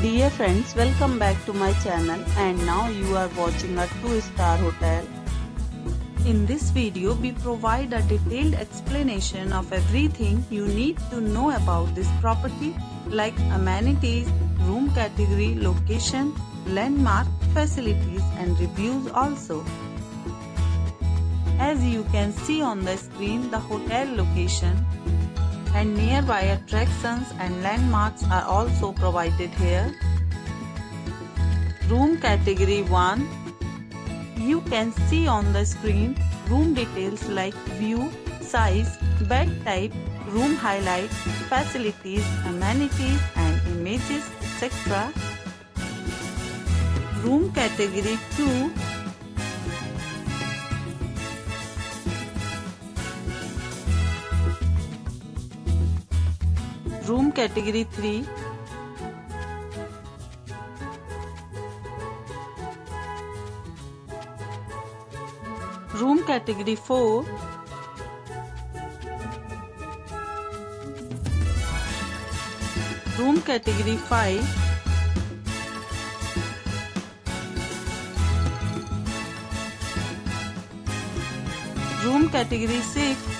Dear friends, welcome back to my channel and now you are watching a 2-star hotel. In this video, we provide a detailed explanation of everything you need to know about this property like amenities, room category, location, landmark, facilities and reviews also. As you can see on the screen, the hotel location and nearby attractions and landmarks are also provided here. Room category 1. You can see on the screen room details like view, size, bed type, room highlights, facilities, amenities and images, etc. Room category 2. Room category 3. Room category 4. Room category 5. Room category 6.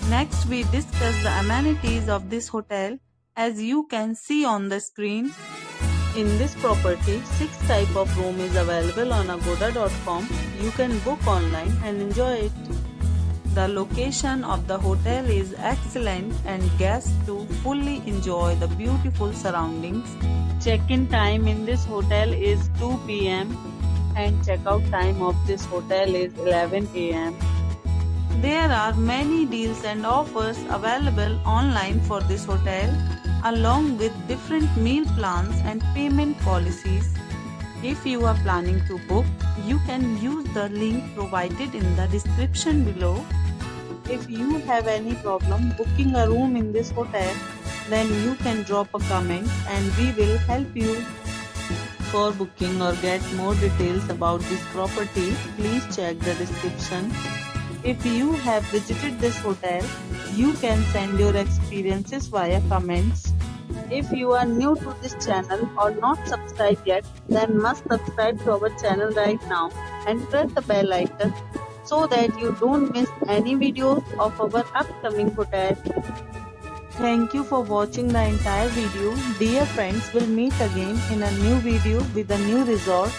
Next, we discuss the amenities of this hotel. As you can see on the screen, in this property, 6 type of room is available on agoda.com. You can book online and enjoy it. The location of the hotel is excellent and guests to fully enjoy the beautiful surroundings. Check-in time in this hotel is 2 p.m. and check-out time of this hotel is 11 a.m. There are many deals and offers available online for this hotel, along with different meal plans and payment policies. If you are planning to book, you can use the link provided in the description below. If you have any problem booking a room in this hotel, then you can drop a comment and we will help you. For booking or get more details about this property, please check the description. If you have visited this hotel, you can send your experiences via comments. If you are new to this channel or not subscribed yet, then must subscribe to our channel right now and press the bell icon so that you don't miss any videos of our upcoming hotel. Thank you for watching the entire video. Dear friends, we'll meet again in a new video with a new resort.